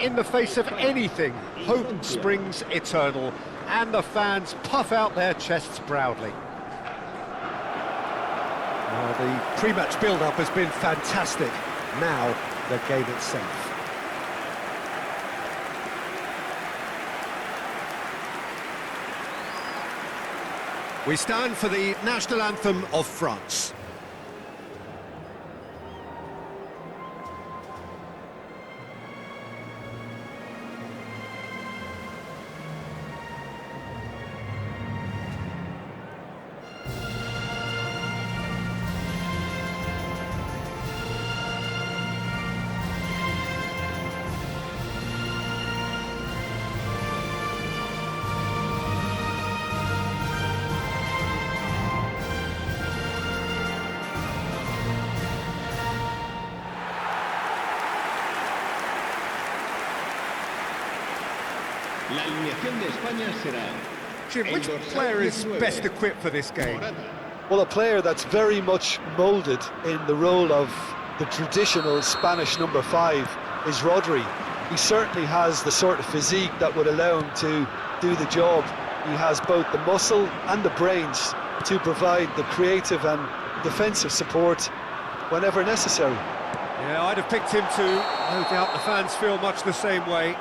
in the face of anything, hope springs eternal, and the fans puff out their chests proudly. The pre-match build-up has been fantastic. Now, the game itself. We stand for the national anthem of France. La alineación de España será... Jim, which player is best equipped for this game? Well, a player that's very much moulded in the role of the traditional Spanish number 5 is Rodri. He certainly has the sort of physique that would allow him to do the job. He has both the muscle and the brains to provide the creative and defensive support whenever necessary. Yeah, I'd have picked him too. No doubt the fans feel much the same way.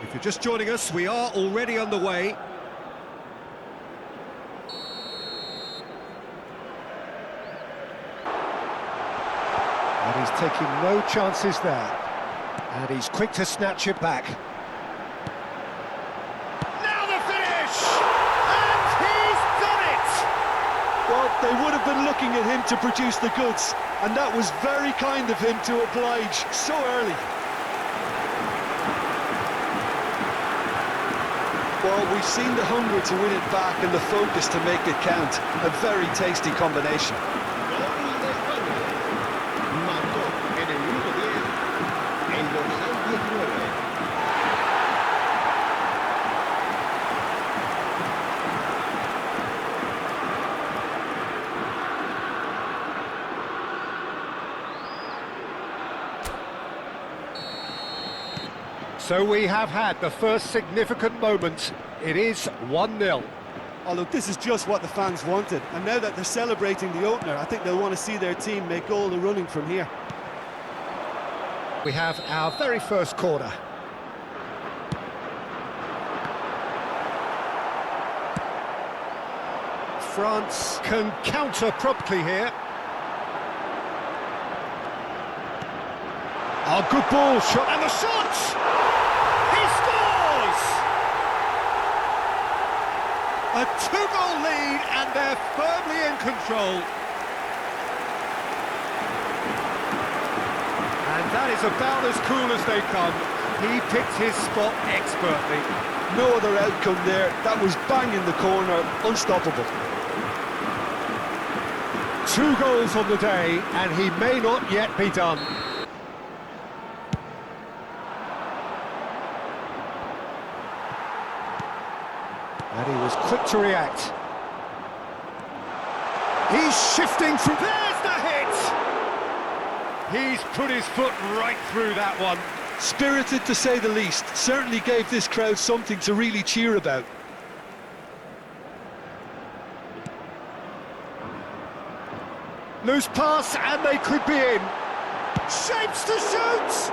If you're just joining us, we are already underway. And he's taking no chances there. And he's quick to snatch it back. Now the finish! And he's done it! Well, they would have been looking at him to produce the goods, and that was very kind of him to oblige so early. Well, we've seen the hunger to win it back and the focus to make it count. A very tasty combination. So we have had the first significant moment. It is 1-0. Oh, look, this is just what the fans wanted. And now that they're celebrating the opener, I think they'll want to see their team make all the running from here. We have our very first corner. France can counter promptly here. Oh, good ball, shot, and the shot! He scores! A 2-goal lead, and they're firmly in control. And that is about as cool as they come. He picked his spot expertly. No other outcome there. That was bang in the corner, unstoppable. 2 goals on the day, and he may not yet be done. And he was quick to react. He's shifting through. There's the hit! He's put his foot right through that one. Spirited to say the least. Certainly gave this crowd something to really cheer about. Loose pass, and they could be in. Shapes to shoot!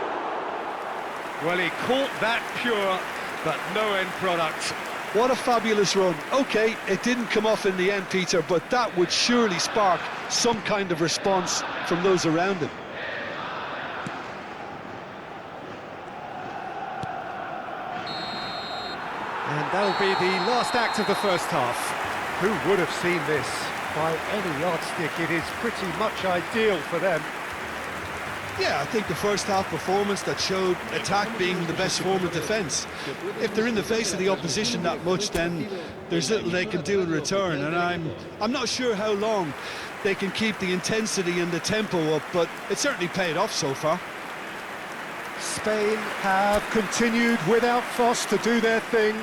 Well, he caught that pure, but no end product. What a fabulous run. OK, it didn't come off in the end, Peter, but that would surely spark some kind of response from those around him. And that'll be the last act of the first half. Who would have seen this? By any yardstick, it is pretty much ideal for them. Yeah, I think the first half performance that showed attack being the best form of defence. If they're in the face of the opposition that much, then there's little they can do in return, and I'm not sure how long they can keep the intensity and the tempo up, but it certainly paid off so far. Spain have continued without fuss to do their thing.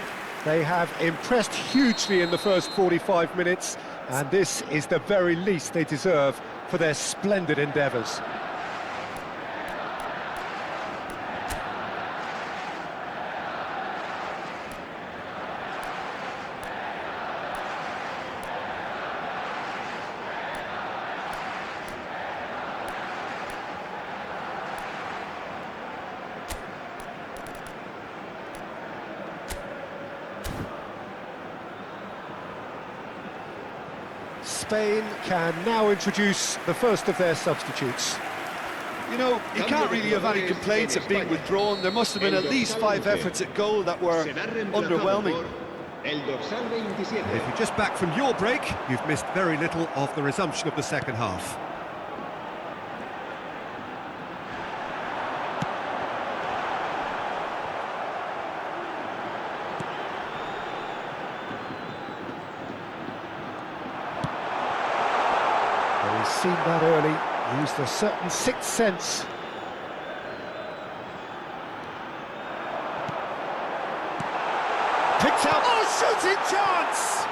They have impressed hugely in the first 45 minutes, and this is the very least they deserve for their splendid endeavours. Spain can now introduce the first of their substitutes. You know, you can't really have any complaints at being withdrawn. There must have been at least 5 efforts at goal that were underwhelming. If If you're just back from your break, you've missed very little of the resumption of the second half. Well, he's seen that early, used a certain sixth sense. Picked out, oh, shooting chance!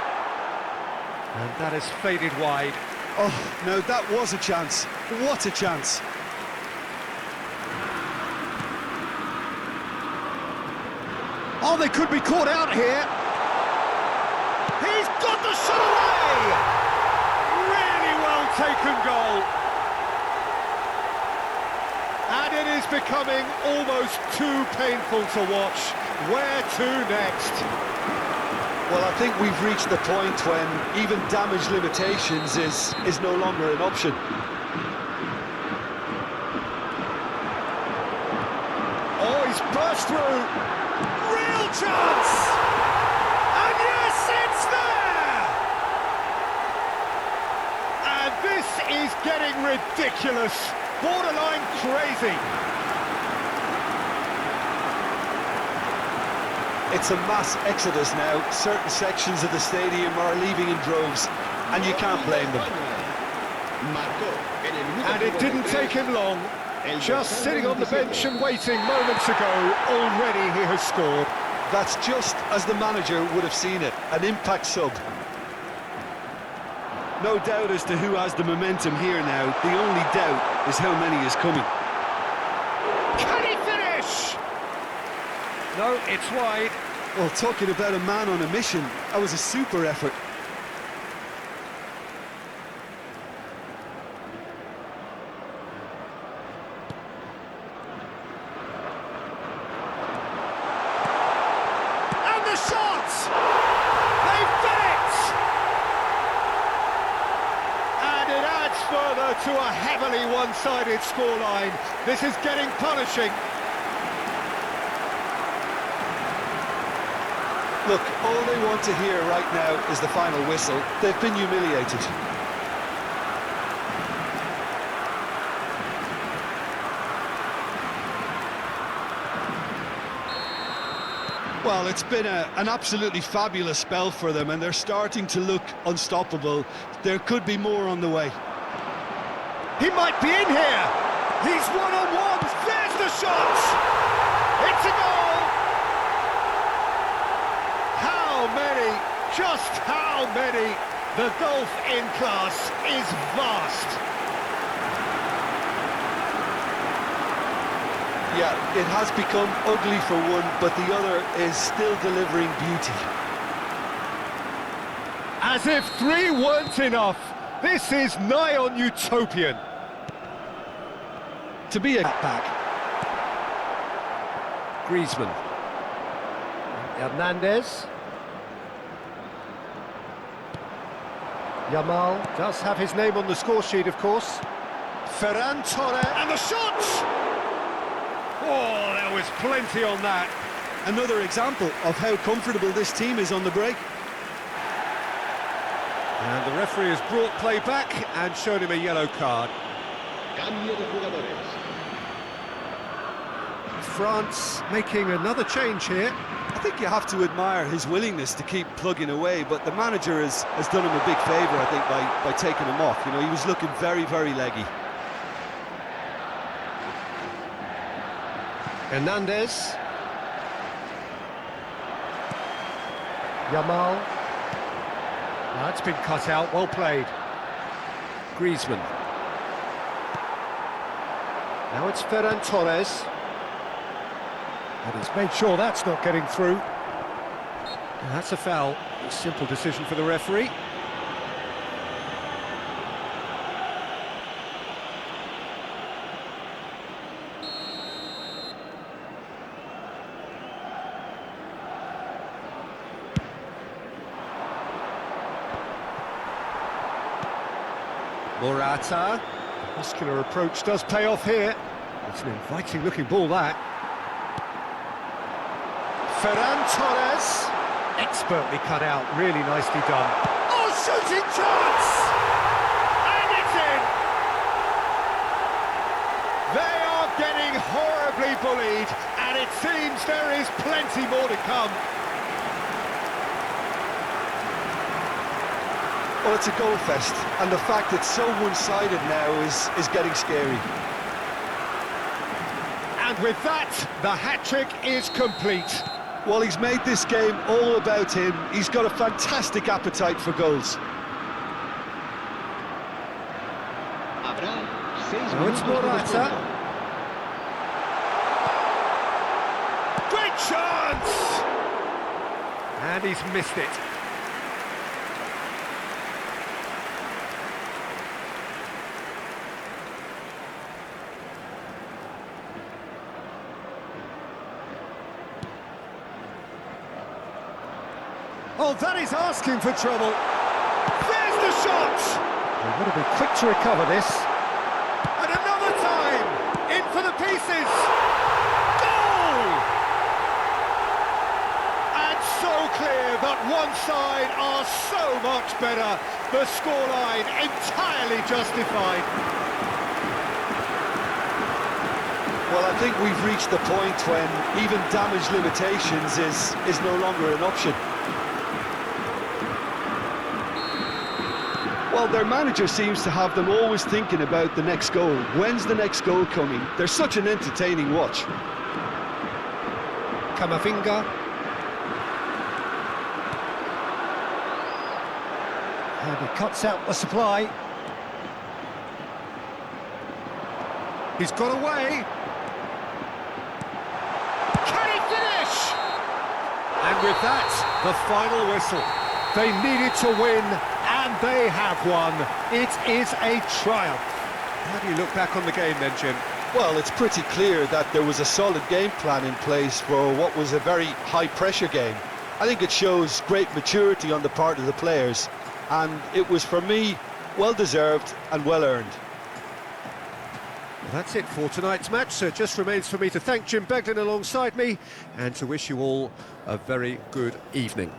And that has faded wide. Oh, no, that was a chance. What a chance. Oh, they could be caught out here. He's got the shot away! Really well taken goal. And it is becoming almost too painful to watch. Where to next? Well, I think we've reached the point when even damage limitations is no longer an option. Oh, he's burst through. Real chance! And yes, it's there! And this is getting ridiculous. Borderline crazy. It's a mass exodus now. Certain sections of the stadium are leaving in droves, and you can't blame them. And it didn't take him long. Just sitting on the bench and waiting moments ago, already he has scored. That's just as the manager would have seen it, an impact sub. No doubt as to who has the momentum here now. The only doubt is how many is coming. Can he finish? No, it's wide. Well, talking about a man on a mission, that was a super effort. And the shot! They've done it! And it adds further to a heavily one-sided scoreline. This is getting punishing. Look, all they want to hear right now is the final whistle. They've been humiliated. Well, it's been an absolutely fabulous spell for them, and they're starting to look unstoppable. There could be more on the way. He might be in here. He's one-on-one. There's the shot. It's a goal. How many? Just how many? The gulf in class is vast. Yeah, it has become ugly for one, but the other is still delivering beauty. As if 3 weren't enough. This is nigh on utopian. To be a Back. Griezmann. Hernandez. Yamal does have his name on the score sheet, of course. Ferran Torres. And the shot! Oh, there was plenty on that. Another example of how comfortable this team is on the break. And the referee has brought play back and shown him a yellow card. Cambio de jugadores. France making another change here. I think you have to admire his willingness to keep plugging away, but the manager has done him a big favour, I think, by taking him off. You know, he was looking very, very leggy. Hernandez. Yamal. That's been cut out, well played. Griezmann. Now it's Ferran Torres. And he's made sure that's not getting through. And that's a foul. A simple decision for the referee. Morata. Muscular approach does pay off here. It's an inviting looking ball, that. Ferran Torres. Expertly cut out, really nicely done. Oh, shooting chance! And it's in! They are getting horribly bullied, and it seems there is plenty more to come. Well, it's a goal fest, and the fact it's so one-sided now is getting scary. And with that, the hat-trick is complete. Well, he's made this game all about him. He's got a fantastic appetite for goals. Habrá 6 Now it's minutos de Morata. descuento. Great chance! And he's missed it. Oh, that is asking for trouble. There's the shot! They've got to be quick to recover this. And another time! In for the pieces! Goal! And so clear that one side are so much better. The scoreline entirely justified. Well, I think we've reached the point when even damage limitations is no longer an option. Well, their manager seems to have them always thinking about the next goal. When's the next goal coming? They're such an entertaining watch. Camavinga. And he cuts out the supply. He's got away. Can he finish? And with that, the final whistle. They needed to win, and they have won. It is a triumph. How do you look back on the game then, Jim? Well, it's pretty clear that there was a solid game plan in place for what was a very high-pressure game. I think it shows great maturity on the part of the players, and it was, for me, well-deserved and well-earned. Well, that's it for tonight's match, so it just remains for me to thank Jim Beglin alongside me, and to wish you all a very good evening.